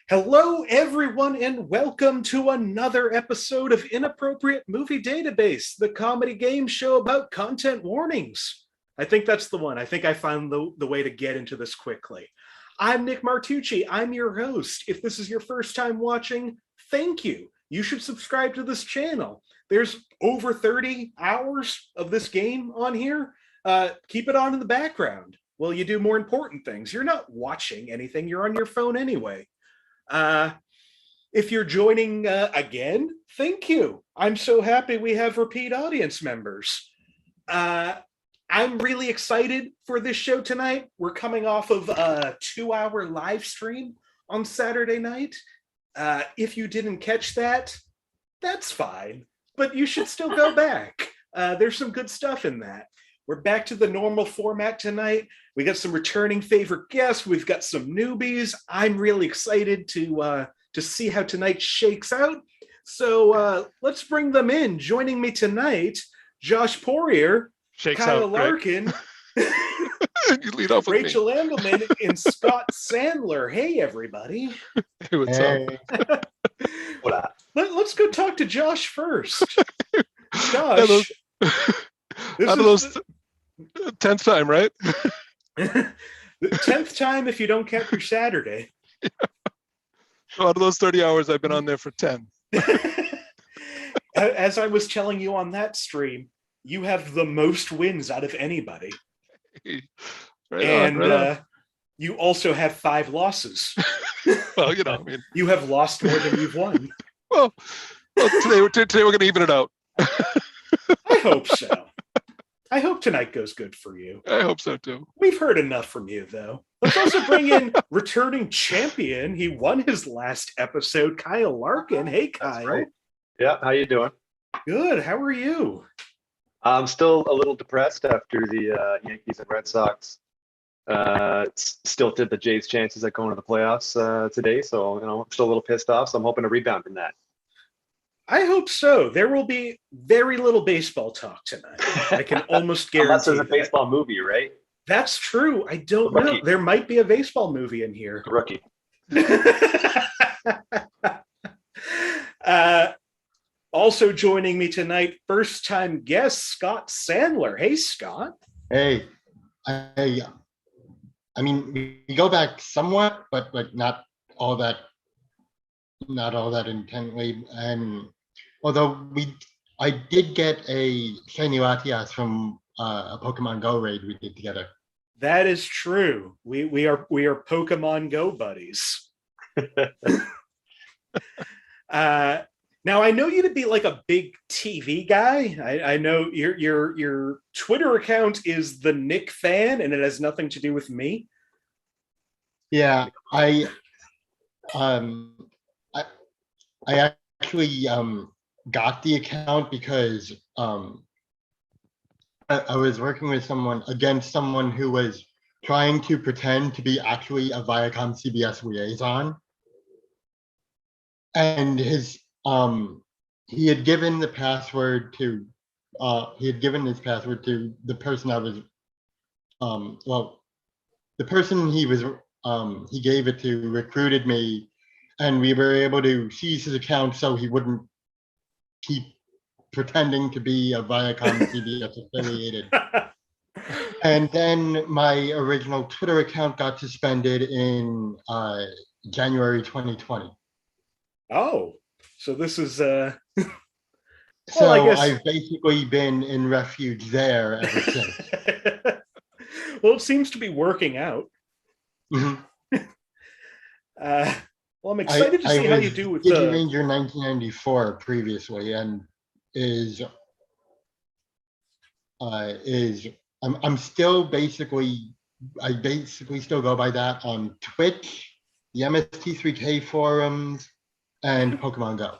Hello, everyone, and welcome to another episode of Inappropriate Movie Database, the comedy game show about content warnings. I think that's the one. I think I found the way to get into this quickly. I'm Nick Martucci. I'm your host. If this is your first time watching, thank you. You should subscribe to this channel. There's over 30 hours of this game on here. Keep it on in the background while you do more important things. You're not watching anything. You're on your phone anyway. If you're joining again, thank you. I'm so happy we have repeat audience members. I'm really excited for this show tonight. We're coming off of a 2-hour live stream on Saturday night. If you didn't catch that, that's fine, but you should still go back. There's some good stuff in that. We're back to the normal format tonight. We got some returning favorite guests. We've got some newbies. I'm really excited to see how tonight shakes out. So let's bring them in. Joining me tonight, Josh Poirier, Kyle Larkin, you lead off with Rachel Andelman, and Scott Sandler. Hey, everybody. Hey, what's up? Let's go talk to Josh first. Josh. Out of those 10th time, right? The 10th time if you don't count your Saturday. Yeah. So out of those 30 hours, I've been on there for 10. As I was telling you on that stream, you have the most wins out of anybody. You also have 5 losses. Well, you know, I mean, you have lost more than you've won. Well, today we're going to even it out. I hope so. I hope tonight goes good for you. I hope so too. We've heard enough from you, though. Let's also bring in returning champion. He won his last episode, Kyle Larkin. Hey, Kyle. Right. Yeah, how you doing? Good. How are you? I'm still a little depressed after the Yankees and Red Sox stilted the Jays' chances at going to the playoffs today. So, I'm still a little pissed off. So I'm hoping to rebound from that. I hope so. There will be very little baseball talk tonight. I can almost guarantee. Unless there's a baseball movie, right? That's true. I don't know. There might be a baseball movie in here. The Rookie. Also joining me tonight, first-time guest Scott Sandler. Hey, Scott. Hey. I mean, we go back somewhat, but not all that intently. And although I did get a shiny Latias from a Pokemon Go raid we did together. That is true. We are Pokemon Go buddies. Now I know you to be like a big TV guy. I know your Twitter account is the Nick Fan, and it has nothing to do with me. Yeah, I actually got the account because I was working with someone who was trying to pretend to be actually a Viacom CBS liaison, and his he had given his password to the person I was the person he gave it to recruited me. And we were able to seize his account so he wouldn't keep pretending to be a Viacom CBS affiliated. And then my original Twitter account got suspended in January 2020. Oh, so this is so I've basically been in refuge there ever since. Well, it seems to be working out. Mm-hmm. Well, I'm excited to see how you do with the Ranger 1994 previously, and I'm still basically still go by that on Twitch, the MST3K forums, and Pokemon Go.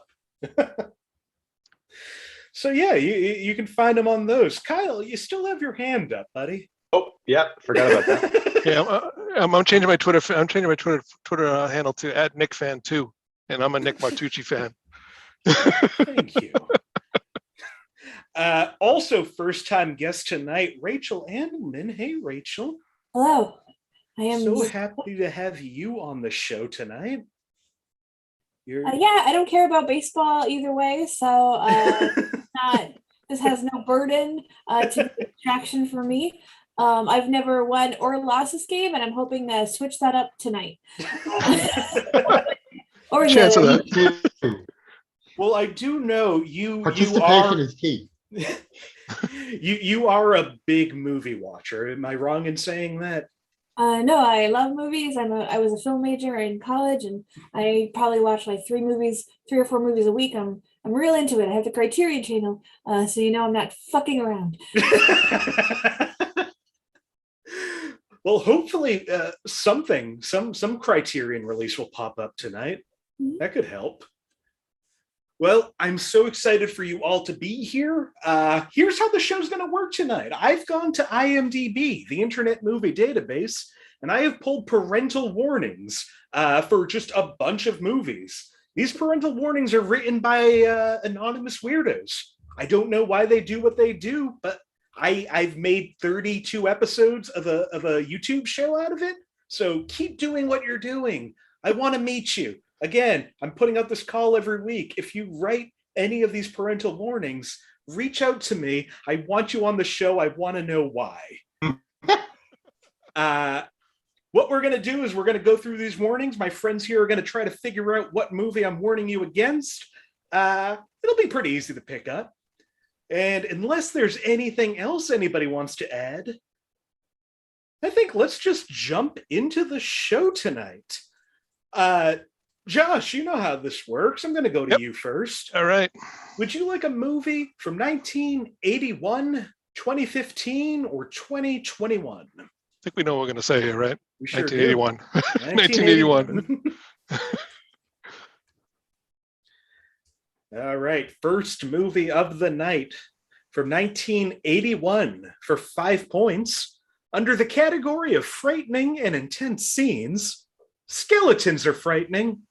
So yeah, you can find them on those. Kyle, you still have your hand up, buddy. Oh yeah, forgot about that. Yeah, I'm changing my Twitter. I'm changing my Twitter handle to @NickFan too, and I'm a Nick Martucci fan. Thank you. Also, first-time guest tonight, Rachel Andelman. Hey, Rachel. Hello. I am so happy to have you on the show tonight. Yeah, I don't care about baseball either way, so this has no burden to be a distraction for me. I've never won or lost this game, and I'm hoping to switch that up tonight. Or the Chance of other. that. Well, I do know you Participation are is key. you are a big movie watcher. Am I wrong in saying that? No, I love movies. I was a film major in college, and I probably watch like 3 or 4 movies a week. I'm real into it. I have the Criterion channel, so I'm not fucking around. Well, hopefully some Criterion release will pop up tonight. Mhm. That could help. Well, I'm so excited for you all to be here. Here's how the show's going to work tonight. I've gone to IMDb, the Internet Movie Database, and I have pulled parental warnings for just a bunch of movies. These parental warnings are written by anonymous weirdos. I don't know why they do what they do, but I've made 32 episodes of a YouTube show out of it. So keep doing what you're doing. I want to meet you. Again, I'm putting out this call every week. If you write any of these parental warnings, reach out to me. I want you on the show. I want to know why. What we're going to do is we're going to go through these warnings. My friends here are going to try to figure out what movie I'm warning you against. It'll be pretty easy to pick up. And unless there's anything else anybody wants to add, I think let's just jump into the show tonight. Josh, you know how this works. I'm going to go to you first. All right. Would you like a movie from 1981, 2015, or 2021? I think we know what we're going to say here, right? We sure 1981. do. 1981. All right. First movie of the night from 1981 for 5 points. Under the category of frightening and intense scenes, skeletons are frightening.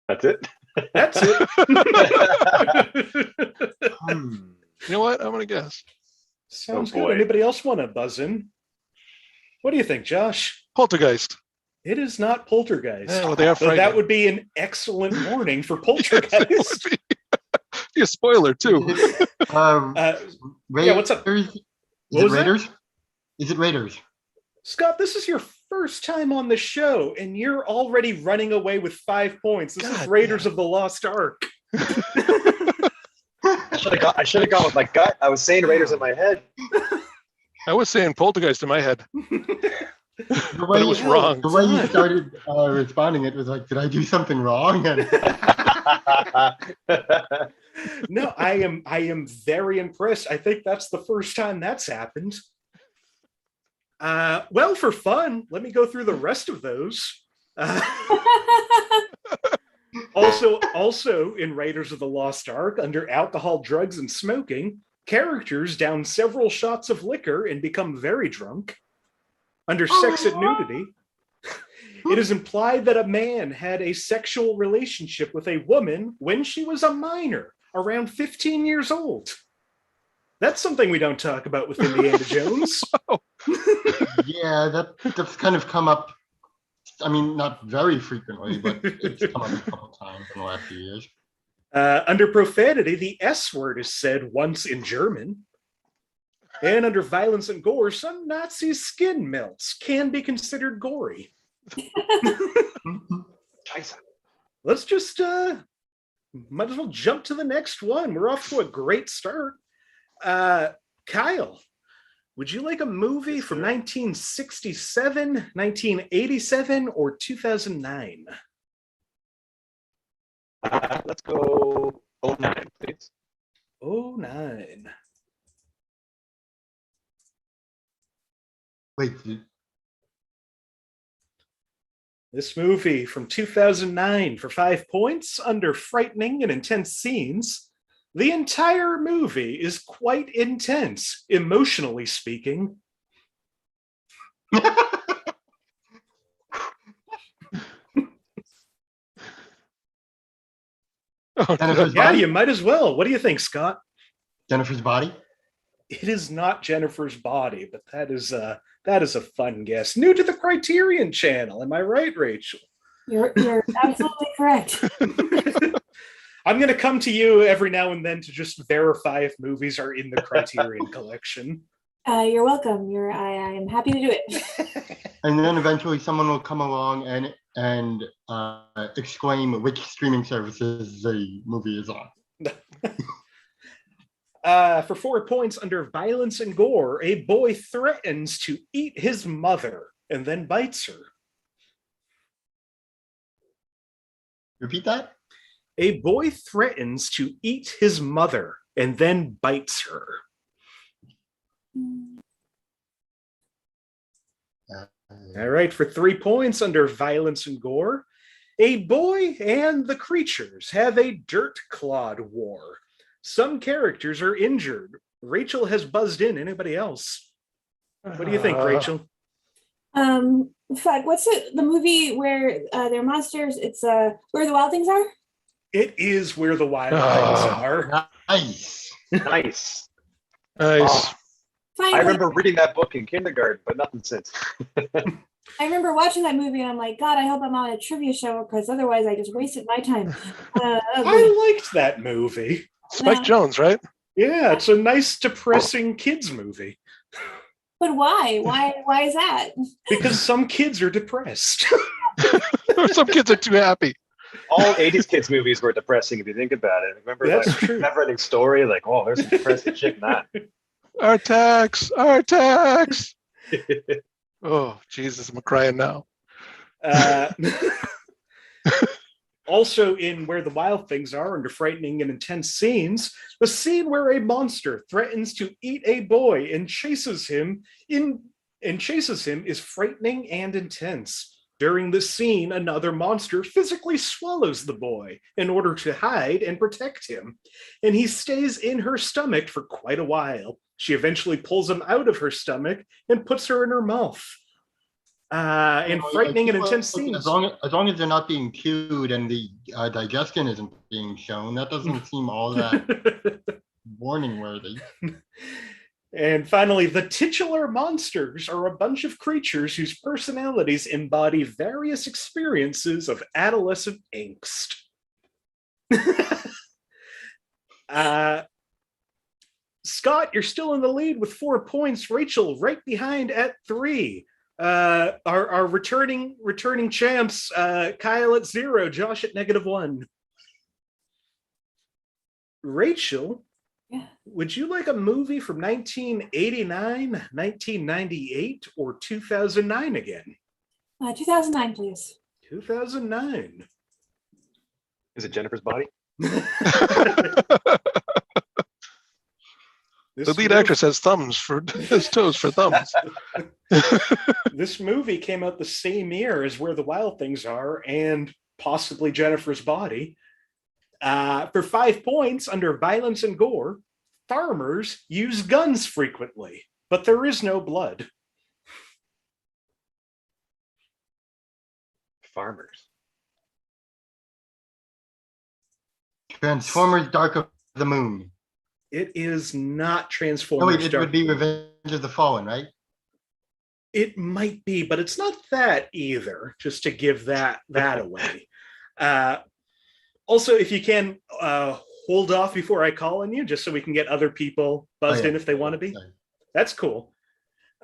That's it. That's it. You know what? I'm going to guess. Sounds Oh, boy. good. Anybody else want to buzz in? What do you think, Josh? Poltergeist. It is not Poltergeist. Yeah, well, they are Though that frightening. would be an excellent warning for Yes, it Poltergeist. would be a spoiler, too. Yeah, what's up? Raiders? Is What it was that? Raiders? Is it Raiders? Scott, this is your first time on the show, and you're already running away with 5 points. This is God Raiders damn. of the Lost Ark. I should have gone with my gut. I was saying Raiders in my head. I was saying Poltergeist in my head, The but it was wrong. The way you started responding, it was like, did I do something wrong? And No, I am very impressed. I think that's the first time that's happened. Well, for fun, let me go through the rest of those. Also in Raiders of the Lost Ark, under alcohol, drugs, and smoking, characters down several shots of liquor and become very drunk. Under sex and nudity, it is implied that a man had a sexual relationship with a woman when she was a minor, around 15 years old. That's something we don't talk about with Indiana Jones. yeah, that's kind of come up. I mean, not very frequently, but it's come up a couple times in the last few years. Under profanity, the S word is said once in German. And under violence and gore, some Nazi skin melts can be considered gory. Let's just might as well jump to the next one. We're off to a great start. Kyle, would you like a movie from 1967, 1987, or 2009? Let's go 09, please. 09. Wait, This movie from 2009 for 5 points under frightening and intense scenes. The entire movie is quite intense, emotionally speaking. Oh, Jennifer's Yeah, Body? you might as well. What do you think, Scott? Jennifer's Body? It is not Jennifer's Body, but that is a fun guess. New to the Criterion channel, am I right, Rachel? You're absolutely correct. I'm going to come to you every now and then to just verify if movies are in the Criterion collection. You're welcome. I am happy to do it. And then eventually someone will come along and exclaim which streaming services the movie is on. For 4 points under violence and gore, a boy threatens to eat his mother and then bites her. Repeat that? A boy threatens to eat his mother and then bites her. All right, for 3 points under violence and gore, a boy and the creatures have a dirt clod war. Some characters are injured. Rachel has buzzed in. Anybody else? What do you think, Rachel? What's the movie where they're monsters? It's Where the Wild Things Are? It is Where the Wild Things Are. Nice. Nice. Nice. Fine, I remember reading that book in kindergarten, but nothing since. I remember watching that movie and I'm like, God, I hope I'm on a trivia show because otherwise I just wasted my time. I liked that movie. Spike Jones, right? Yeah, it's a nice, depressing kids movie. But why? Why is that? Because some kids are depressed. Some kids are too happy. All 80s kids movies were depressing if you think about it. Remember That's like true. Never-Ending Story? Like, oh, there's some depressing shit in that. Our tax. Oh, Jesus, I'm crying now. Also in Where the Wild Things Are, under frightening and intense scenes, the scene where a monster threatens to eat a boy and chases him is frightening and intense. During the scene, another monster physically swallows the boy in order to hide and protect him, and he stays in her stomach for quite a while. She eventually pulls him out of her stomach and puts her in her mouth. In frightening and intense scenes. As long as they're not being chewed and the digestion isn't being shown, that doesn't seem all that warning worthy. And finally, the titular monsters are a bunch of creatures whose personalities embody various experiences of adolescent angst. Scott, you're still in the lead with 4 points. Rachel, right behind at 3. Our returning champs, Kyle at 0, Josh at -1. Rachel, Yeah. would you like a movie from 1989, 1998, or 2009 again? 2009, please. 2009. Is it Jennifer's Body? The lead actress has toes for thumbs. This movie came out the same year as Where the Wild Things Are and possibly Jennifer's Body. For 5 points under violence and gore, farmers use guns frequently, but there is no blood. Farmers. Transformers Dark of the Moon. It is not Oh, Transformers. wait, it would be Revenge of the Fallen, right? It might be, but it's not that either, just to give that away. Also, if you can hold off before I call on you, just so we can get other people buzzed in if they want to be. Sorry. That's cool.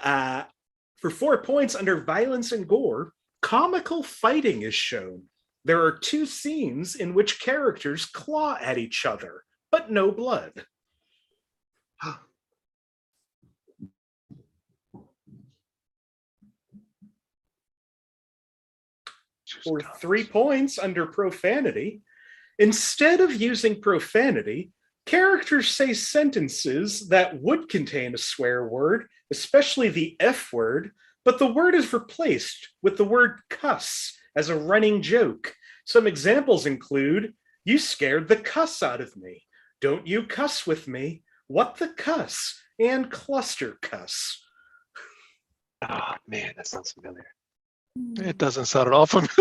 For 4 points under violence and gore, comical fighting is shown. There are 2 scenes in which characters claw at each other, but no blood. For 3 points under profanity, instead of using profanity, characters say sentences that would contain a swear word, especially the F word, but the word is replaced with the word cuss as a running joke. Some examples include, "You scared the cuss out of me. Don't you cuss with me. What the cuss?" and "cluster cuss." Oh, man, that sounds familiar. It doesn't sound at all familiar.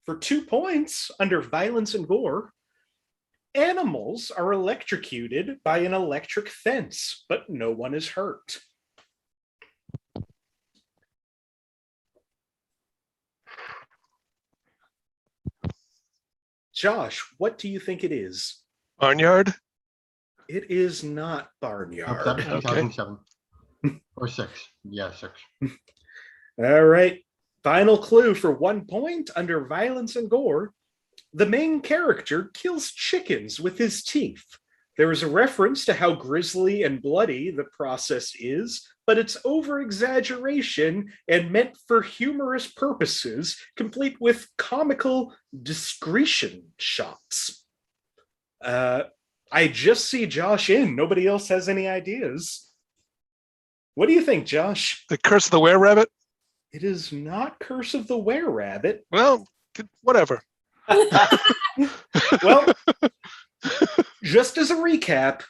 For 2 points under violence and gore, animals are electrocuted by an electric fence, but no one is hurt? Josh, what do you think it is? Barnyard? It is not Oh, Barnyard. 2007. Or 6. Yeah, 6. All right. Final clue for 1 point under violence and gore. The main character kills chickens with his teeth. There is a reference to how grisly and bloody the process is, but it's over-exaggeration and meant for humorous purposes, complete with comical discretion shots. I just see Josh in. Nobody else has any ideas. What do you think, Josh? The Curse of the Were-Rabbit? It is not Curse of the Were-Rabbit. Well, whatever. Well, just as a recap,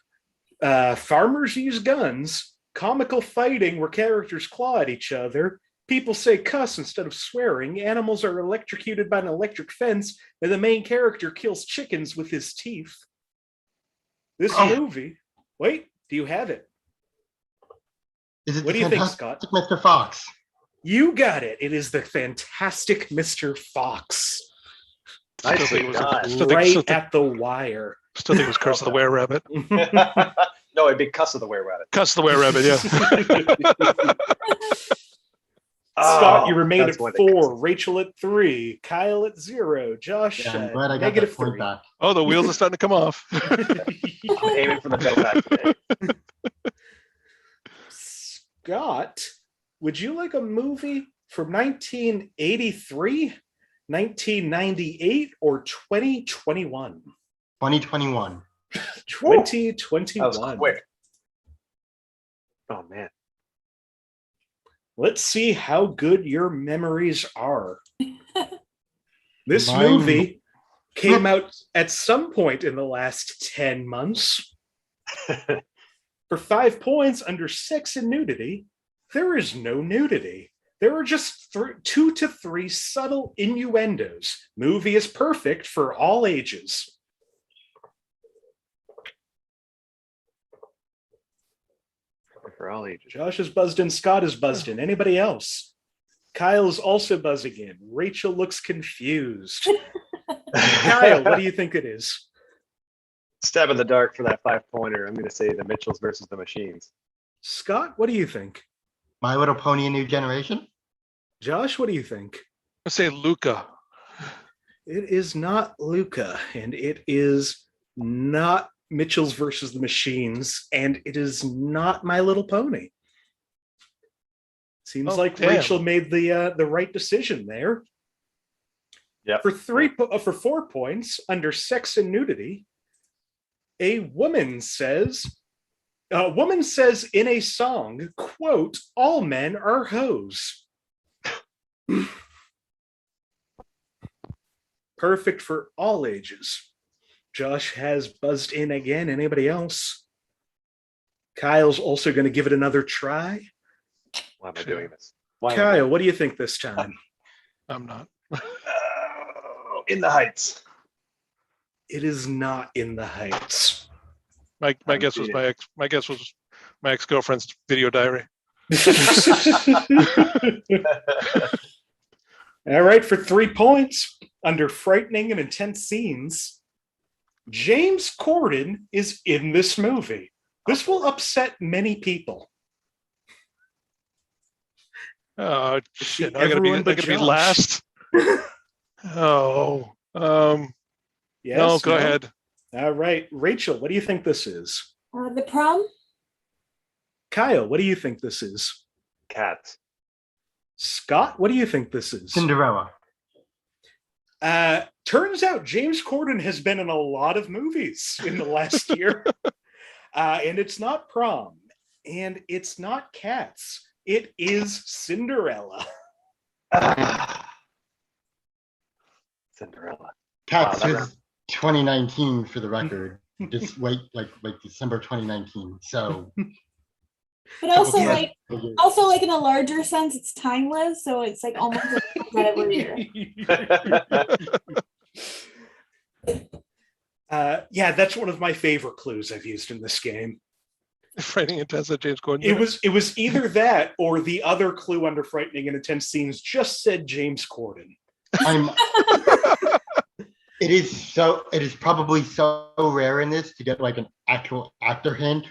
farmers use guns, comical fighting where characters claw at each other, people say cuss instead of swearing, animals are electrocuted by an electric fence, and the main character kills chickens with his teeth. This movie, wait, do you have it? Is it What the do you think, Fantastic Scott? Mr. Fox? You got it. It is the Fantastic Mr. Fox. Nicely done. Right at the wire. Still think it was Curse of the Were-Rabbit. No, it'd be Cuss of the Were-Rabbit. Cuss of the Were-Rabbit, yeah. Scott, you remain at that's why they 4, Rachel at 3, Kyle at 0, Josh Yeah, I'm at glad I got negative that point 3. back. Oh, the wheels are starting to come off. I'm aiming for the jetpack today. Scott, would you like a movie from 1983, 1998, or 2021? 2021. 2021. That was quick. Oh, man. Let's see how good your memories are. This Mine- movie came out at some point in the last 10 months. For 5 points under sex and nudity, there is no nudity. There are just 2 to 3 subtle innuendos. Movie is perfect for all ages. For all ages. Josh is buzzed in, Scott is buzzed in. Anybody else? Kyle's also buzzing in. Rachel looks confused. Kyle, what do you think it is? Stab in the dark for that 5-pointer. I'm going to say the Mitchells versus the Machines. Scott, what do you think? My Little Pony: A New Generation. Josh, what do you think? Let's say Luca. It is not Luca, and it is not Mitchell's versus the Machines, and it is not My Little Pony. Seems like damn. Rachel made the right decision there. Yep. For 4 points under sex and nudity, a woman says in a song, quote, "All men are hoes." Perfect for all ages. Josh has buzzed in again. Anybody else? Kyle's also going to give it another try. Why am I doing this? Why am I Kyle, doing what do you think this time? I'm not. In the Heights. It is not In the Heights. My guess was my guess was my ex-girlfriend's video diary. All right, for 3 points under frightening and intense scenes, James Corden is in this movie. This will upset many people. Oh shit! See, I gotta be everyone but Josh. Josh. Last. Oh. Yes, No, go ahead. All right, Rachel, what do you think this is? The Prom. Kyle, what do you think this is? Cats. Scott, what do you think this is? Cinderella. Turns out James Corden has been in a lot of movies in the last year. And it's not Prom. And it's not Cats. It is Cinderella. Cinderella. Cats Wow, was 2019 for the record. Just wait, like December 2019. So But also Yeah. like in a larger sense, it's timeless. So it's like almost like it comes out every year. Yeah, that's one of my favorite clues I've used in this game. Frightening intense that James Corden. It was either that or the other clue under frightening and intense scenes just said James Corden. I'm. It is probably so rare in this to get like an actual actor hint.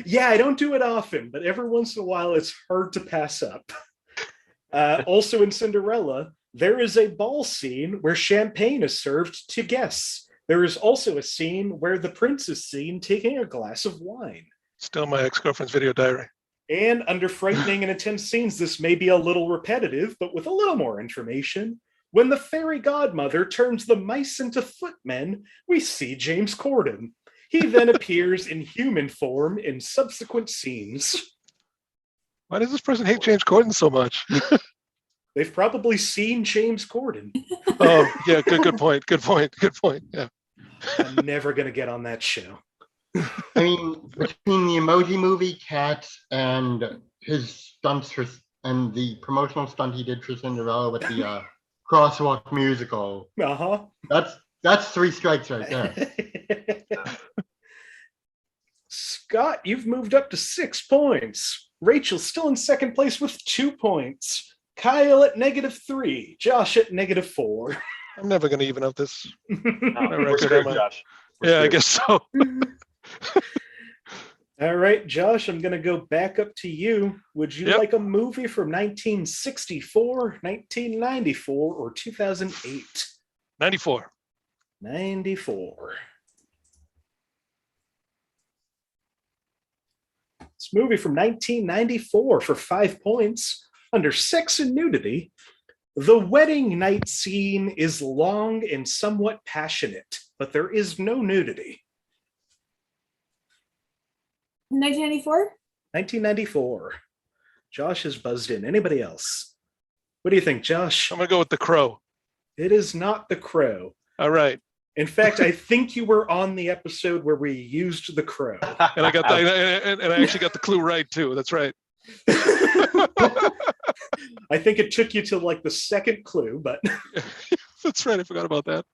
Yeah, I don't do it often, but every once in a while it's hard to pass up. Also in Cinderella, there is a ball scene where champagne is served to guests. There is also a scene where the prince is seen taking a glass of wine. Still my ex-girlfriend's video diary. And under frightening and intense scenes, this may be a little repetitive, but with a little more information. When the fairy godmother turns the mice into footmen, we see James Corden. He then appears in human form in subsequent scenes. Why does this person hate James Corden so much? They've probably seen James Corden. Oh, yeah, good point. Yeah. I'm never going to get on that show. I mean, between the Emoji Movie, Cats, and his stunts and the promotional stunt he did for Cinderella with the crosswalk musical, that's 3 strikes right there. Scott, you've moved up to 6 points. Rachel's still in second place with 2 points. Kyle at -3. Josh at -4. I'm never going to even out this. We're screwed, Josh. We're Yeah, I screwed. guess so. All right, Josh, I'm going to go back up to you. Would you Yep. like a movie from 1964, 1994, or 2008? 94. 94. This movie from 1994 for 5 points. Under sex and nudity, the wedding night scene is long and somewhat passionate, but there is no nudity. 1994? 1994. Josh has buzzed in. Anybody else? What do you think, Josh? I'm going to go with The Crow. It is not The Crow. All right. In fact, I think you were on the episode where we used The Crow. And I got and I actually got the clue right too. That's right. I think it took you to like the second clue, but That's right. I forgot about that.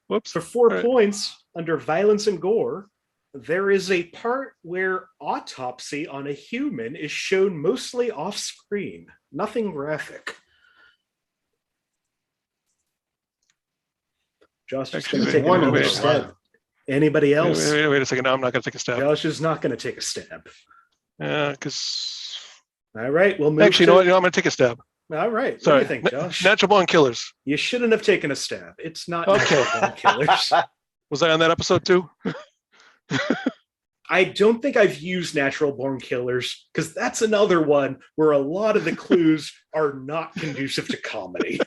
Whoops. for 4 All right. points under violence and gore, there is a part where autopsy on a human is shown mostly off screen, nothing graphic. Josh is going to Actually, take wait, another wait, stab. Anybody else? Wait a second. No, I'm not going to take a stab. Josh is not going to take a stab. Because All right, we'll move. actually, you know what? I'm going to take a stab. All right. Sorry. What do you think, Josh? Natural Born Killers. You shouldn't have taken a stab. It's not Okay. Natural Born Killers. Was I on that episode too? I don't think I've used Natural Born Killers because that's another one where a lot of the clues are not conducive to comedy.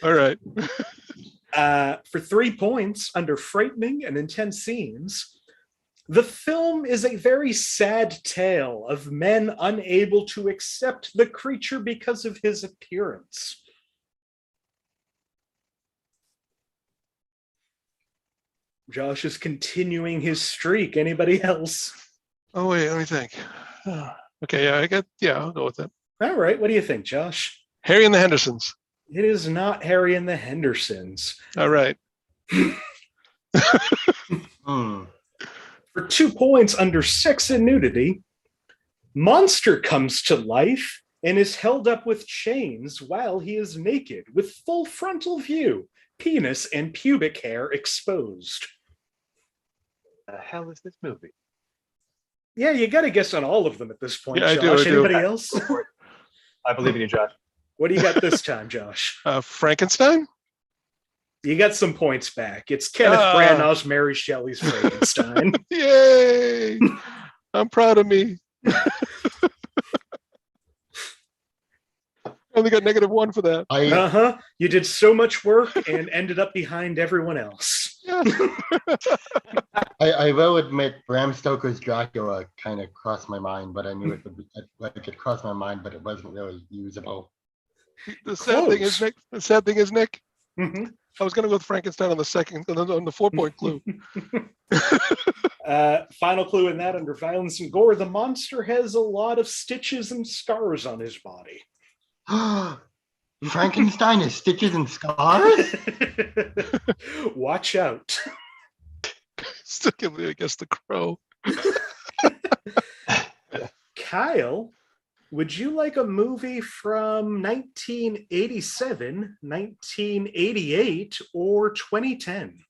All right. For 3 points under frightening and intense scenes, the film is a very sad tale of men unable to accept the creature because of his appearance. Josh is continuing his streak. Anybody else? Oh wait, let me think. Okay, I'll go with it. All right. What do you think, Josh? Harry and the Hendersons. It is not Harry and the Hendersons. All right. For 2 points under sex and nudity, Monster comes to life and is held up with chains while he is naked with full frontal view, penis and pubic hair exposed. The hell is this movie? Yeah, you got to guess on all of them at this point. Yeah, I Josh. do, I do. Anybody else? I believe in you, Josh. What do you got this time, Josh? Frankenstein. You got some points back. It's Kenneth Branagh's Mary Shelley's Frankenstein. Yay! I'm proud of me. I only got -1 for that. You did so much work and ended up behind everyone else. Yeah. I will admit Bram Stoker's Dracula kind of crossed my mind, but I knew it would be, like it crossed my mind, but it wasn't really usable. The sad thing is, Nick, Mm-hmm. I was going to go with Frankenstein on the 4-point clue. Final clue in that under violence and gore, the monster has a lot of stitches and scars on his body. Frankenstein is stitches and scars? Watch out. Still can't believe I guessed The Crow. Kyle, would you like a movie from 1987, 1988, or 2010?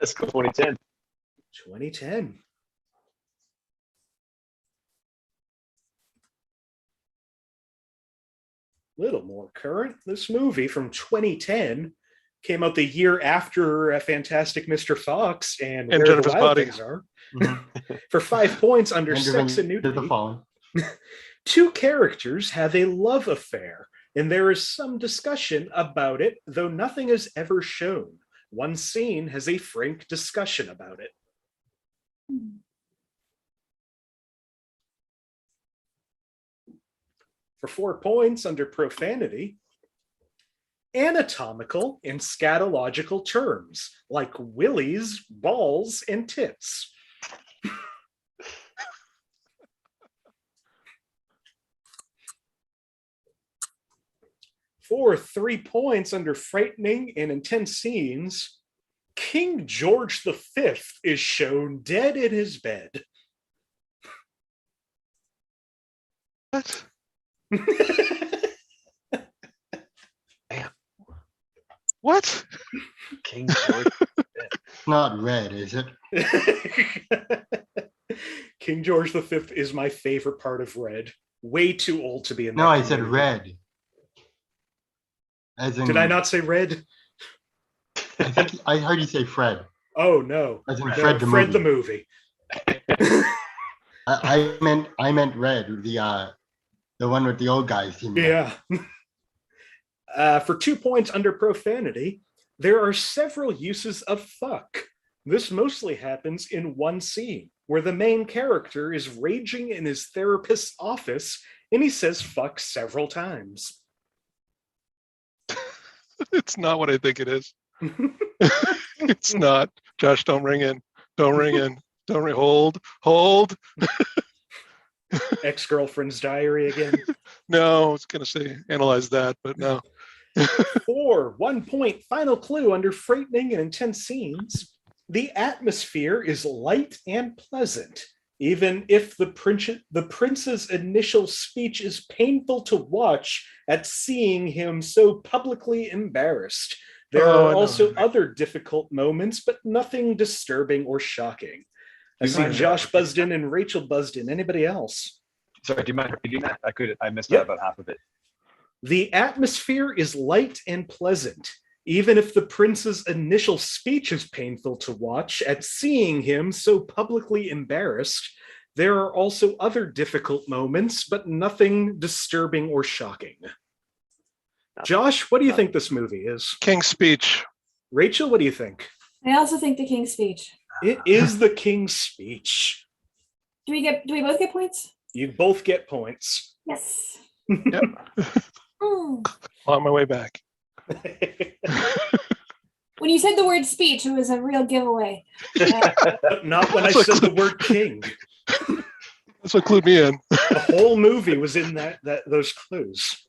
Let's go 2010. 2010. Little more current. This movie from 2010 came out the year after Fantastic Mr. Fox and Where Jennifer's the Wild Body. Things Are. Mhm. For 5 points under And Sex and Revenge of the Nudity, Fallen. two characters have a love affair, and there is some discussion about it, though nothing is ever shown. One scene has a frank discussion about it. For 4 points under profanity, anatomical and scatological terms like willies, balls, and tits. For 3 points under frightening and intense scenes, King George V is shown dead in his bed. What? What? King George. It's not red, is it? King George V is my favorite part of Red. Way too old to be in that No, I said community. red. As in, Did I not say Red? I think I heard you say Fred. Oh no. As in No, Fred the Fred movie. the movie. I meant red, the one with the old guys. Team. Yeah. For 2 points under profanity, there are several uses of fuck. This mostly happens in one scene where the main character is raging in his therapist's office and he says fuck several times. It's not what I think it is. It's not. Josh, don't ring in. Don't ring in. Don't ring. Hold. Ex-girlfriend's diary again. No, I was going to say analyze that, but no. 4 1 point final clue under frightening and intense scenes. The atmosphere is light and pleasant, even if the prince's initial speech is painful to watch at seeing him so publicly embarrassed. There Oh, I are know. also other difficult moments, but nothing disturbing or shocking. I Do you see mind, Josh buzzed in and Rachel buzzed in. Anybody else? Sorry, do you mind repeating that? I missed Yep. about half of it. The atmosphere is light and pleasant, even if the prince's initial speech is painful to watch at seeing him so publicly embarrassed. There are also other difficult moments, but nothing disturbing or shocking. Josh, what do you think this movie is? King's Speech. Rachel, what do you think? I also think the King's Speech. It is the King's Speech. Do we both get points? You both get points. Yes. Yep. Hmm. On my way back. When you said the word speech, it was a real giveaway. Not when I That's like- said the word king. That's what clued me in. The whole movie was in those clues.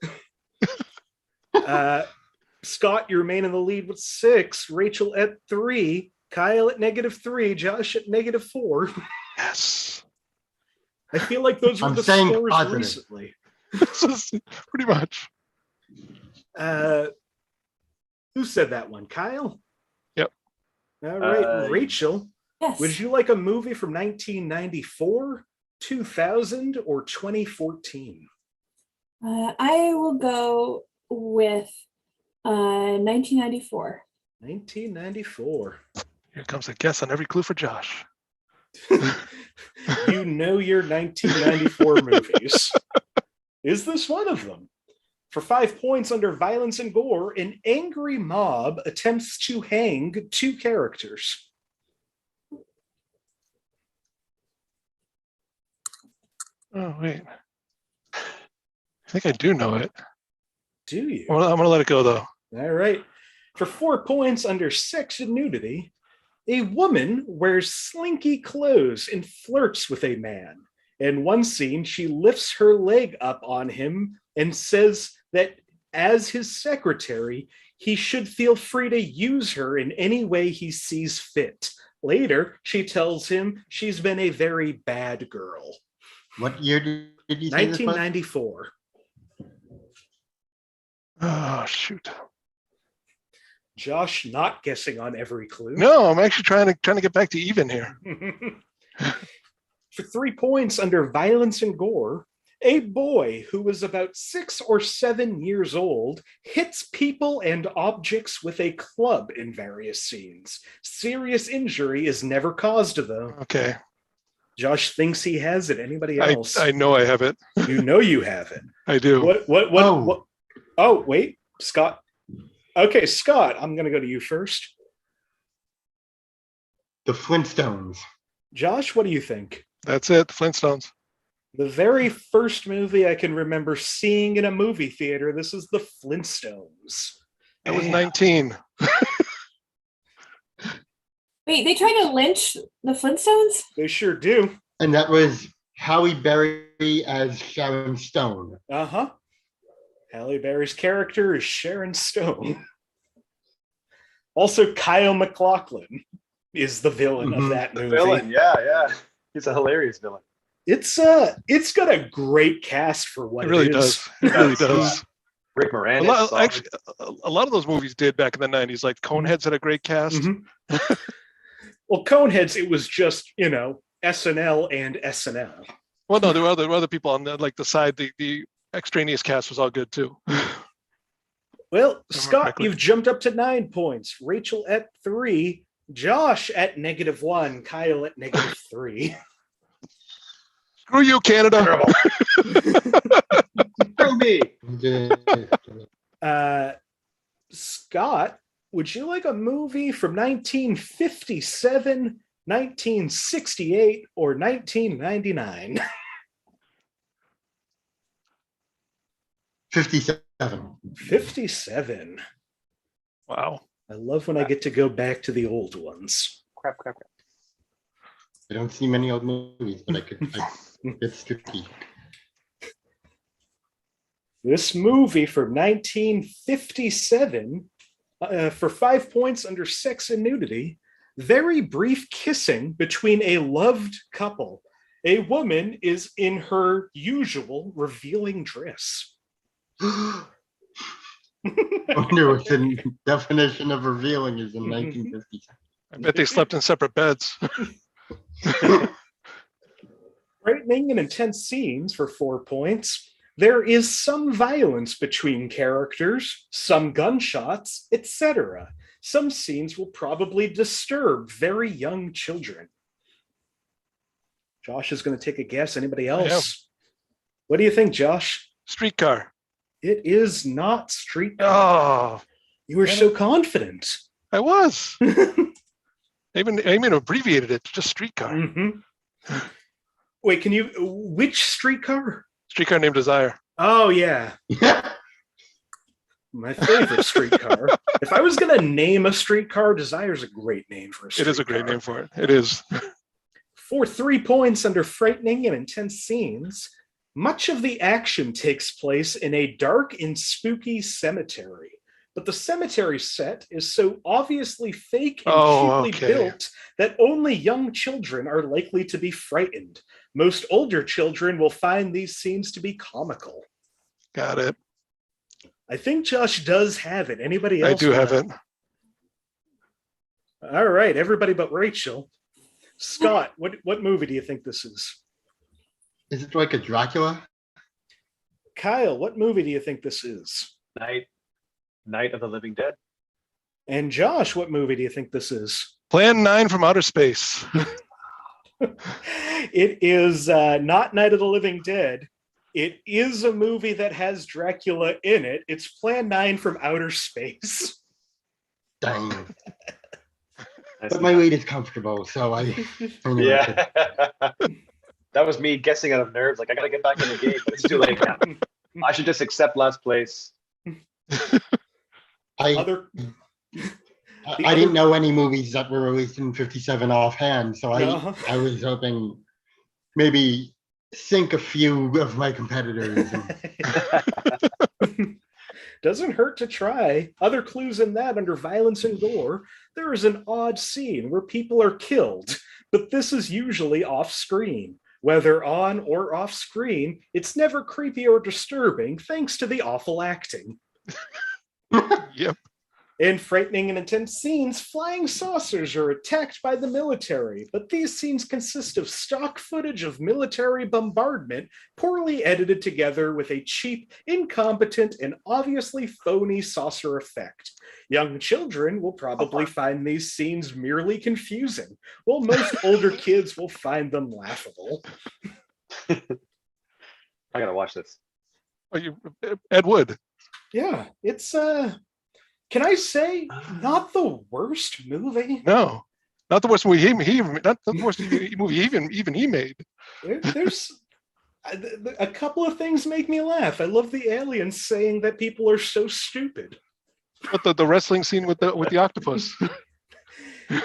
Scott, you remain in the lead with 6. Rachel at 3. Kyle at -3. Josh at -4. Yes. I feel like those were I'm the staying scores positive. recently. Pretty much. Who said that one? Kyle? Yep. All right. Rachel, Yes. would you like a movie from 1994, 2000, or 2014? I will go with 1994. 1994. Here comes a guess on every clue for Josh. You know your 1994 movies. Is this one of them? For 5 points under violence and gore, an angry mob attempts to hang 2 characters. Oh, wait. I think I do know it. Do you? I'm going to let it go, though. All right. For 4 points under sex and nudity, a woman wears slinky clothes and flirts with a man. In one scene, she lifts her leg up on him and says that as his secretary, he should feel free to use her in any way he sees fit. Later, she tells him she's been a very bad girl. What year did you say this was? 1994. Oh, shoot. Josh not guessing on every clue. No, I'm actually trying to get back to even here. For 3 points under violence and gore, a boy who was about 6 or 7 years old hits people and objects with a club in various scenes. Serious injury is never caused, though. Okay. Josh thinks he has it. Anybody else? I know I have it. You know you have it. I do. What? Oh, wait, Scott. Okay, Scott, I'm going to go to you first. The Flintstones. Josh, what do you think? That's it. The Flintstones. The very first movie I can remember seeing in a movie theater, this is The Flintstones. I was 19. Wait, they tried to lynch the Flintstones? They sure do. And that was Halle Berry as Sharon Stone. Uh-huh. Halle Berry's character is Sharon Stone. Also, Kyle MacLachlan is the villain of that movie. Villain, yeah. He's a hilarious villain. It's got a great cast for what It really is. does. It really does. Rick A Moranis. lot, solid. actually, a lot of those movies did back in the 90s. Like Coneheads had a great cast. Mhm. Well, Coneheads, it was just, SNL and SNL. Well, no, there were other people on the side. The extraneous cast was all good too. Well, Scott, correctly. you've jumped up to 9 points. Rachel at 3. Josh at -1. Kyle at -3. Screw you, Canada. Screw me. Scott, would you like a movie from 1957, 1968, or 1999? 57. 57. Wow. I love when I get to go back to the old ones. Crap. I don't see many old movies, but it's tricky. This movie from 1957, for 5 points under sex and nudity, very brief kissing between a loved couple. A woman is in her usual revealing dress. I wonder what the definition of revealing is in 1957. I bet they slept in separate beds. Frightening and intense scenes for 4 points. There is some violence between characters, some gunshots, etc. Some scenes will probably disturb very young children. Josh is going to take a guess. Anybody else? What do you think, Josh? Streetcar. It is not Streetcar. Oh, You were so confident. I was. I even abbreviated it to just Streetcar. Mhm. Wait, which Streetcar? Streetcar Named Desire. Oh, yeah. My favorite streetcar. If I was going to name a streetcar, Desire's a great name for a streetcar. It is a great name for it. It is. For 3 points under frightening and intense scenes, much of the action takes place in a dark and spooky cemetery. But the cemetery set is so obviously fake and cheaply built that only young children are likely to be frightened. Most older children will find these scenes to be comical. Got it. I think Josh does have it. Anybody else? I do have it. All right, everybody but Rachel. Scott, what movie do you think this is? Is it like a Dracula? Kyle, what movie do you think this is? Night of the Living Dead. And Josh, what movie do you think this is? Plan 9 from Outer Space. It is not Night of the Living Dead. It is a movie that has Dracula in it. It's Plan 9 from Outer Space. Dang. But my weight is comfortable, so I Yeah. That was me guessing out of nerves. Like, I got to get back in the game, but it's too late now. I should just accept last place. I didn't know any movies that were released in 57 offhand, so I was hoping maybe sink a few of my competitors. Doesn't hurt to try. Other clues in that under violence and gore, there is an odd scene where people are killed, but this is usually off screen. Whether on or off screen, it's never creepy or disturbing thanks to the awful acting. Yep. In frightening and intense scenes, flying saucers are attacked by the military, but these scenes consist of stock footage of military bombardment, poorly edited together with a cheap, incompetent, and obviously phony saucer effect. Young children will probably find these scenes merely confusing, while most older kids will find them laughable. I gotta watch this. Oh, Ed Wood. Yeah, it's can I say not the worst movie? No, not the worst movie not the worst movie even he made. There's a couple of things make me laugh. I love the aliens saying that people are so stupid. But the wrestling scene with the octopus.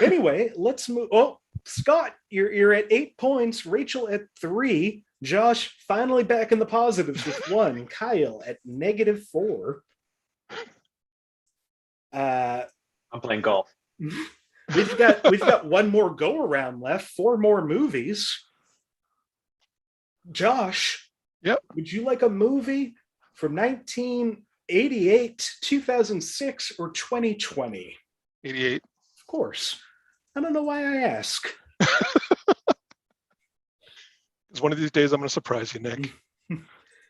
Anyway, let's move. Oh, Scott, you're at 8 points. Rachel at 3. Josh finally back in the positives with 1. Kyle at -4. I'm playing golf. We've got one more go around left. 4 more movies. Josh, yep. Would you like a movie from 1988, 2006, or 2020? 88. Of course. I don't know why I ask. Because one of these days I'm going to surprise you, Nick.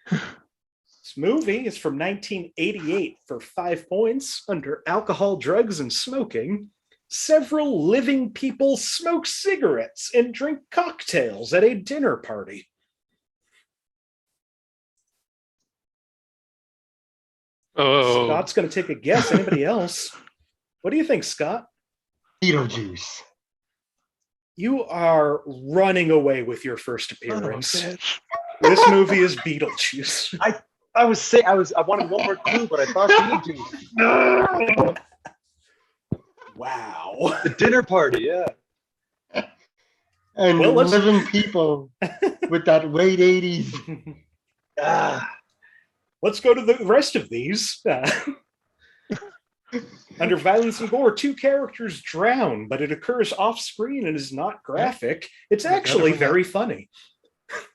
This movie is from 1988 for 5 points under alcohol, drugs, and smoking. Several living people smoke cigarettes and drink cocktails at a dinner party. Oh, Scott's going to take a guess. Anybody else? What do you think, Scott? Beetlejuice. You are running away with your first appearance. bitch. This movie is Beetlejuice. I wanted one more clue, but I thought Beetlejuice. Wow. The dinner party, yeah. And Well, let's- living people with that late 80s. Ah, Let's go to the rest of these. Under violence and gore, 2 characters drown, but it occurs off screen and is not graphic. It's actually very funny.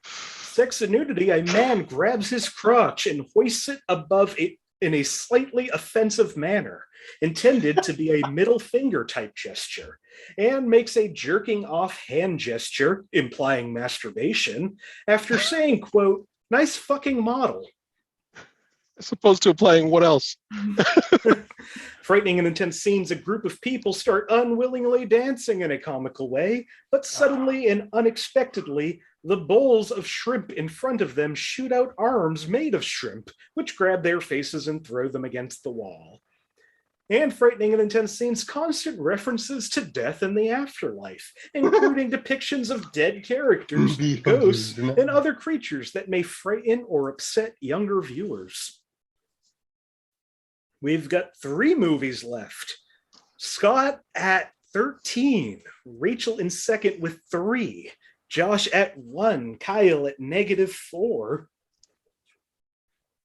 Sex and nudity, a man grabs his crotch and hoists it above it in a slightly offensive manner, intended to be a middle finger type gesture, and makes a jerking off hand gesture, implying masturbation, after saying, quote, "Nice fucking model." As opposed to applying what else? Frightening and intense scenes, a group of people start unwillingly dancing in a comical way, but suddenly and unexpectedly, the bowls of shrimp in front of them shoot out arms made of shrimp, which grab their faces and throw them against the wall. And frightening and intense scenes, constant references to death and the afterlife, including depictions of dead characters, ghosts, and other creatures that may frighten or upset younger viewers. We've got 3 movies left. Scott at 13, Rachel in second with 3, Josh at 1, Kyle at -4.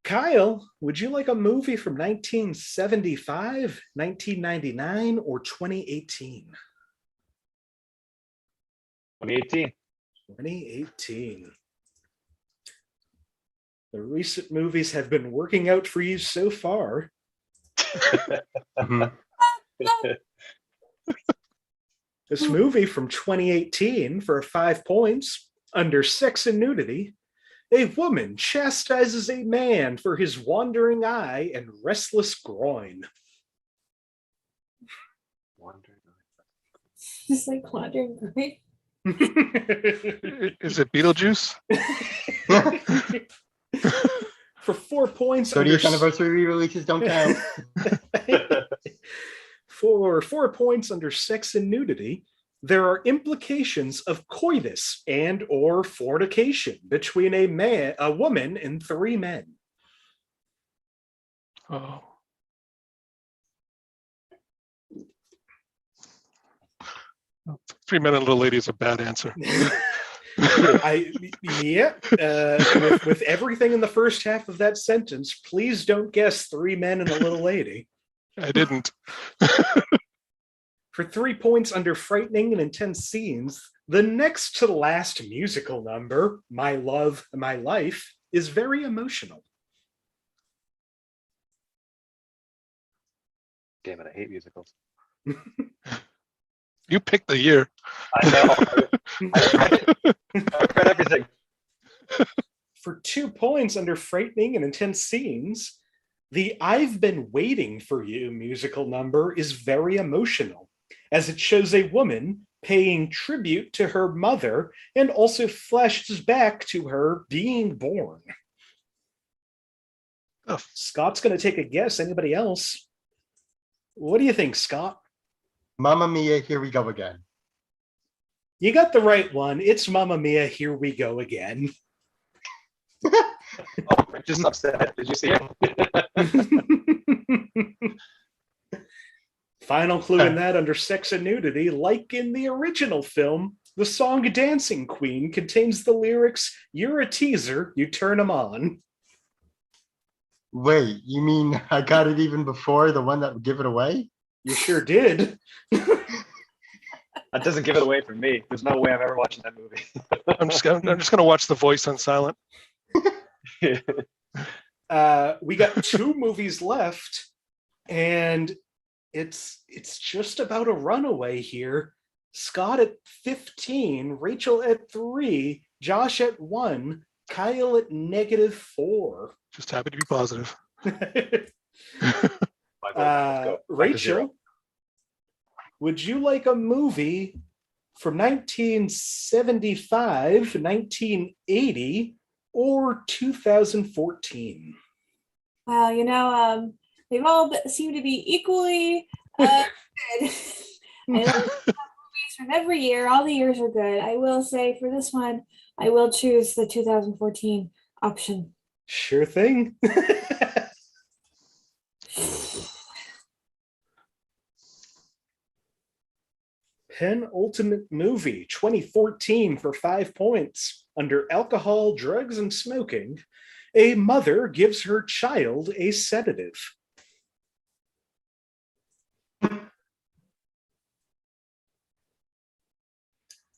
Kyle, would you like a movie from 1975, 1999, or 2018? 2018. 2018. The recent movies have been working out for you so far. This movie from 2018 for 5 points under sex and nudity. A woman chastises a man for his wandering eye and restless groin. Just like wandering great. Is it Beetlejuice? For 4 points. 30th anniversary re-releases don't count. For 4 points under sex and nudity, there are implications of coitus and or fornication between a woman, and 3 men. Oh. Three Men and a Little Lady is a bad answer. With everything in the first half of that sentence, please don't guess 3 men and a little lady. I didn't. For 3 points under frightening and intense scenes, the next to last musical number, My Love, My Life, is very emotional. Damn it, I hate musicals. You picked the year. I know. I've read everything. For 2 points under frightening and intense scenes, the I've Been Waiting for You musical number is very emotional, as it shows a woman paying tribute to her mother and also flashes back to her being born. Oh. Scott's going to take a guess. Anybody else? What do you think, Scott? Mamma Mia, Here We Go Again. You got the right one. It's Mamma Mia, Here We Go Again. Oh, I'm just upset. Did you see it? Final clue in that under sex and nudity, like in the original film, the song Dancing Queen contains the lyrics, "You're a teaser, you turn 'em on." Wait, you mean I got it even before the one that would give it away? You sure did. That doesn't give it away for me. There's no way I'm ever watching that movie. I'm just gonna watch The Voice on silent. We got 2 movies left, and it's just about a runaway here. Scott at 15, Rachel at 3, Josh at 1, Kyle at -4. Just happy to be positive. Rachel, would you like a movie from 1975, 1980, or 2014? Well, they've all seem to be equally good. I love movies from every year. All the years are good. I will say for this one, I will choose the 2014 option. Sure thing. Penultimate movie, 2014, for 5 points. Under alcohol, drugs, and smoking, a mother gives her child a sedative.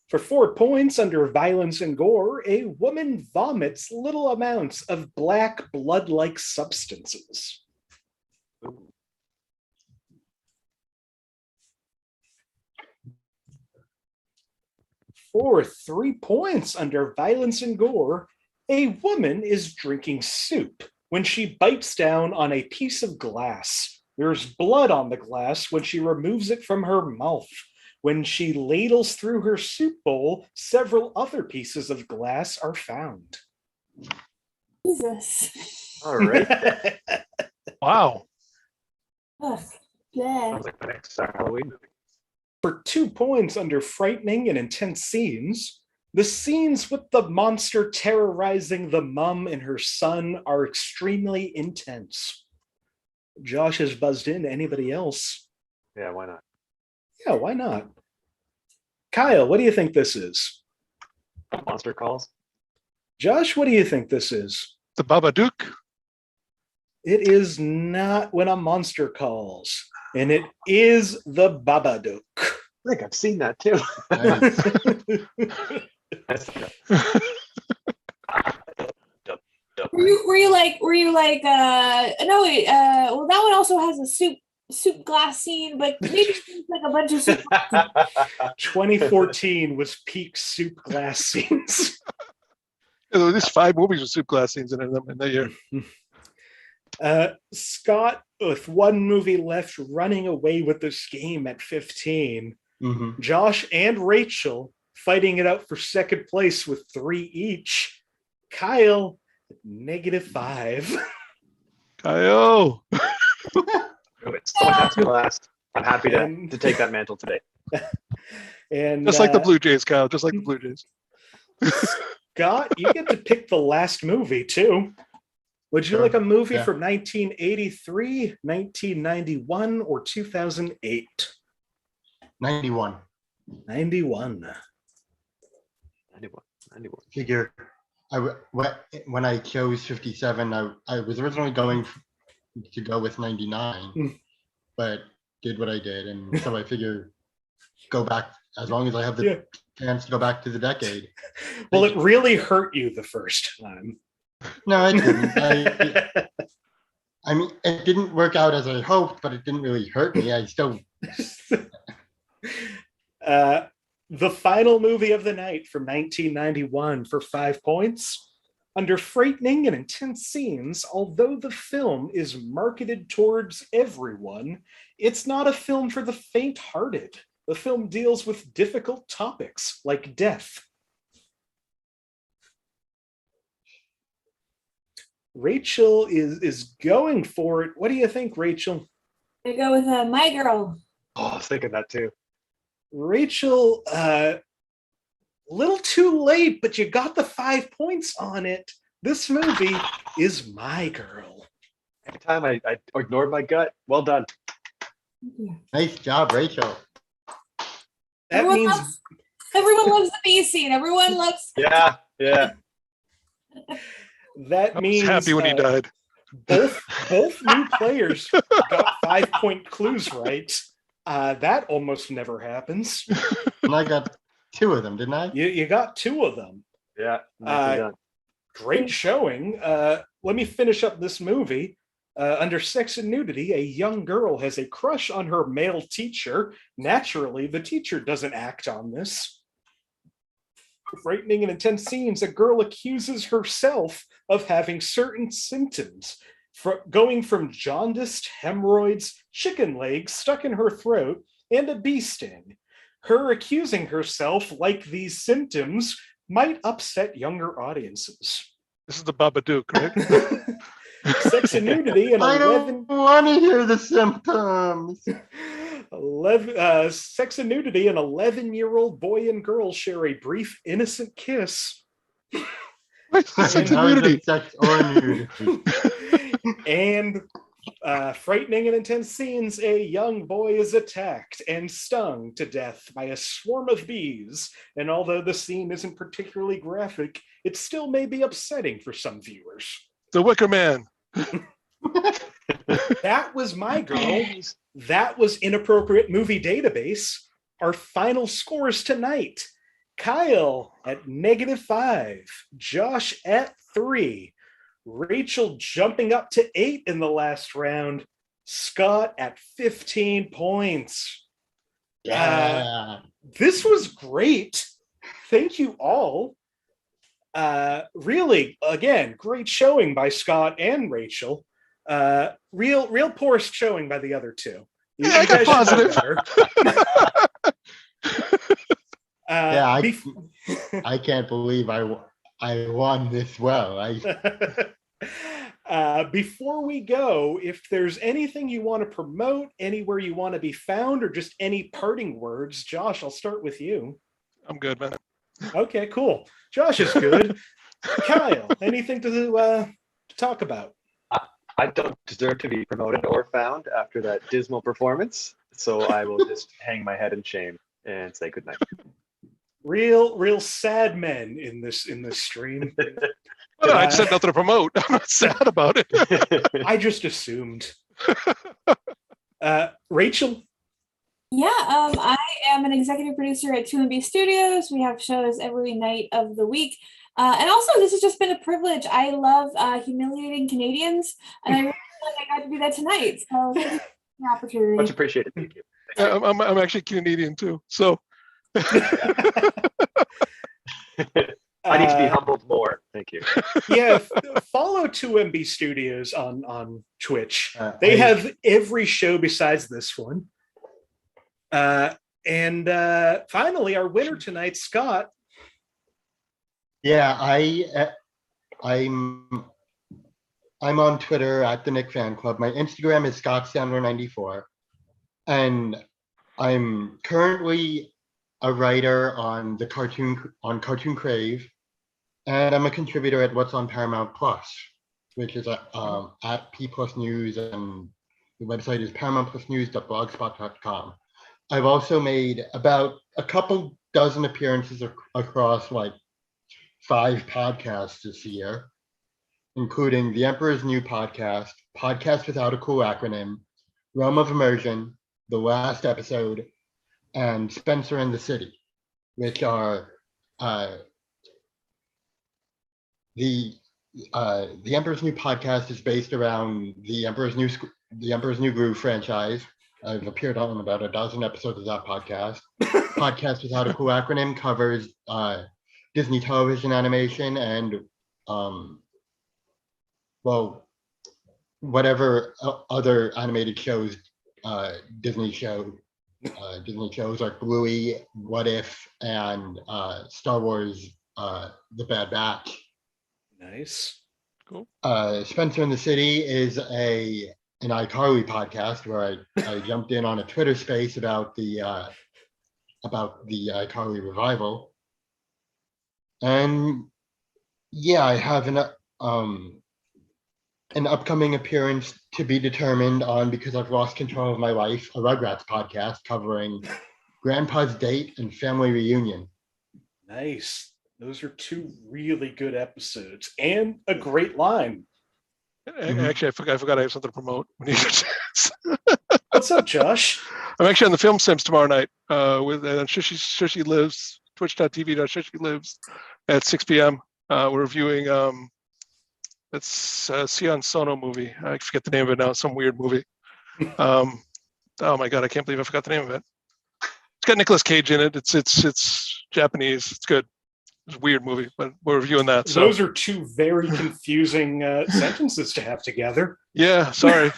For 4 points under violence and gore, a woman vomits little amounts of black blood-like substances. For 3 points under violence and gore, a woman is drinking soup when she bites down on a piece of glass. There's blood on the glass when she removes it from her mouth. When she ladles through her soup bowl, several other pieces of glass are found. Jesus. All right. Wow. Ugh, yeah. Sounds like the next Halloween movie. For 2 points under frightening and intense scenes, the scenes with the monster terrorizing the mom and her son are extremely intense. Josh has buzzed in. Anybody else? Yeah, why not? Yeah, why not? Kyle, what do you think this is? Monster Calls. Josh, what do you think this is? The Babadook. It is not When a Monster Calls, and it is the Babadook. I think I've seen that too. Were you like no wait, well that one also has a soup glass scene, but maybe it's like a bunch of soup. 2014 was peak soup glass scenes. There's 5 movies with soup glass scenes in them in that year. Scott, with 1 movie left, running away with this game at 15. Mhm. Josh and Rachel fighting it out for second place with 3 each. Kyle, -5. Kyle. Someone has to last. I'm happy to take that mantle today. And Just like the Blue Jays, Kyle. Just like the Blue Jays. Scott, you get to pick the last movie too. Would you like a movie Yeah. from 1983, 1991, or 2008? 91. 91. figure when I chose 57, I was originally going to go with 99, but did what I did, and so I figure go back as long as I have the chance to go back to the decade. Well, it really hurt you the first time. No, it didn't. I mean, it didn't work out as I hoped, but it didn't really hurt me. I still. The final movie of the night from 1991 for 5 points. Under frightening and intense scenes, although the film is marketed towards everyone, it's not a film for the faint-hearted. The film deals with difficult topics like death. Rachel is going for it. What do you think, Rachel? I go with My Girl. Oh, I was thinking that too. Rachel, a little too late, but you got the 5 points on it. This movie is My Girl. Every time I ignored my gut. Well done. Nice job, Rachel. That Everyone means everyone loves the B scene. Everyone loves. Yeah. that I was means happy when he died. both new players got 5-point clues right. That almost never happens. And I got 2 of them, didn't I? You got 2 of them. Yeah. Nicely done. Great showing. Let me finish up this movie. Under sex and nudity, a young girl has a crush on her male teacher. Naturally, the teacher doesn't act on this. Frightening and intense scenes, a girl accuses herself of having certain symptoms, going from jaundiced hemorrhoids, chicken legs stuck in her throat, and a bee sting. Her accusing herself like these symptoms might upset younger audiences. This is the Babadook, right? Sex and nudity and I don't want to hear the symptoms. 11 sex and nudity, an 11-year-old boy and girl share a brief innocent kiss. Sex and How is nudity. it sex or nudity? And frightening and intense scenes, a young boy is attacked and stung to death by a swarm of bees. And although the scene isn't particularly graphic, it still may be upsetting for some viewers. The Wicker Man. That was My Girl. That was Inappropriate Movie Database. Our final scores tonight. Kyle at -5, Josh at 3, Rachel jumping up to 8 in the last round, Scott at 15 points. Yeah. This was great. Thank you all. Really, again, great showing by Scott and Rachel. Real poor showing by the other two. Yeah, I got positive. Yeah, I can't believe I won this well. Before we go, if there's anything you want to promote, anywhere you want to be found, or just any parting words, Josh, I'll start with you. I'm good, man. Okay, cool. Josh is good. Kyle, anything to talk about? I don't deserve to be promoted or found after that dismal performance, so I will just hang my head in shame and say goodnight. Real sad men in this stream. Well, I said nothing to promote. I'm not sad about it. I just assumed. Rachel? Yeah, I am an executive producer at 2MB Studios. We have shows every night of the week. And also, this has just been a privilege. I love humiliating Canadians, and I really feel like I got to do that tonight. So thank you for the opportunity. Much appreciated. Thank you. I'm actually Canadian too, so. I need to be humbled more. Thank you. Yeah, follow 2MB Studios on Twitch. They have every show besides this one. And finally, our winner tonight, Scott. Yeah, I'm on Twitter at the Nick Fan Club. My Instagram is ScottSandler94, and I'm currently a writer on Cartoon Crave, and I'm a contributor at What's on Paramount Plus, which is at P Plus News, and the website is paramountplusnews.blogspot.com. I've also made about a couple dozen appearances across like 5 podcasts this year, including The Emperor's New Podcast, Podcast Without a Cool Acronym, Realm of Immersion, The Last Episode, and Spencer and the City, which are the Emperor's New Podcast is based around the Emperor's New Groove franchise. I've appeared on about a dozen episodes of that podcast. Podcast Without a Cool Acronym covers Disney television animation and whatever other animated shows Disney shows like Bluey, What If, and Star Wars The Bad Batch. Nice. Cool. Spencer in the City is an iCarly podcast where I jumped in on a Twitter space about the iCarly revival. And yeah, I have an upcoming appearance to be determined on Because I've Lost Control of My Life, a Rugrats podcast covering Grandpa's Date and Family Reunion. Nice. Those are 2 really good episodes and a great line. Actually, I forgot I have something to promote when you get a chance. What's up, Josh? I'm actually on the Film Sims tomorrow night with Shushi Lives, twitch.tv.shushi lives at 6 p.m. We're reviewing that's Sion Sono movie. I forget the name of it now. Some weird movie. Oh my god, I can't believe I forgot the name of it. It's got Nicolas Cage in it. It's Japanese. It's good. It's a weird movie, but we're reviewing that. So those are 2 very confusing sentences to have together. Yeah, sorry.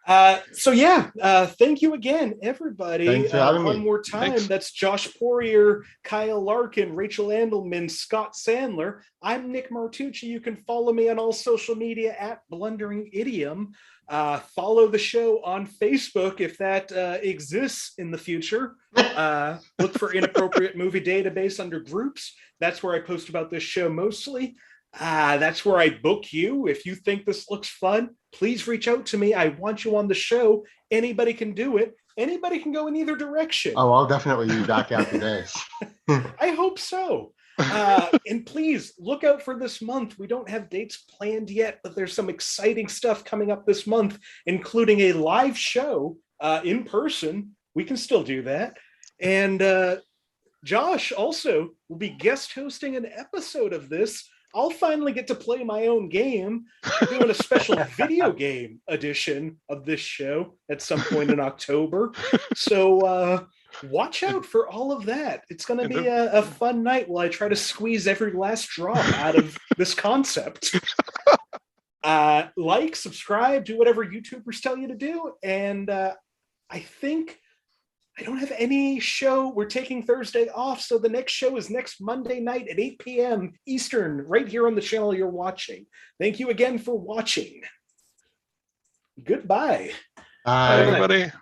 Thank you again, everybody. Thanks for having one me. more time. Thanks. That's Josh Poirier, Kyle Larkin, Rachel Andelman, Scott Sandler. I'm Nick Martucci. You can follow me on all social media at Blundering Idiom. Follow the show on Facebook if that exists in the future. Look for Inappropriate Movie Database under groups. That's where I post about this show mostly. That's where I book you. If you think this looks fun, please reach out to me. I want you on the show. Anybody can do it. Anybody can go in either direction. Oh, I'll definitely be back after this. I hope so. And please look out for this month. We don't have dates planned yet, but there's some exciting stuff coming up this month, including a live show in person. We can still do that. And Josh also will be guest hosting an episode of this. I'll finally get to play my own game. We're doing a special video game edition of this show at some point in October. So watch out for all of that. It's going to be a fun night while I try to squeeze every last drop out of this concept. Like, subscribe, do whatever YouTubers tell you to do. And I think I don't have any show. We're taking Thursday off, so the next show is next Monday night at 8 p.m. Eastern, right here on the channel you're watching. Thank you again for watching. Goodbye. Bye. Everybody.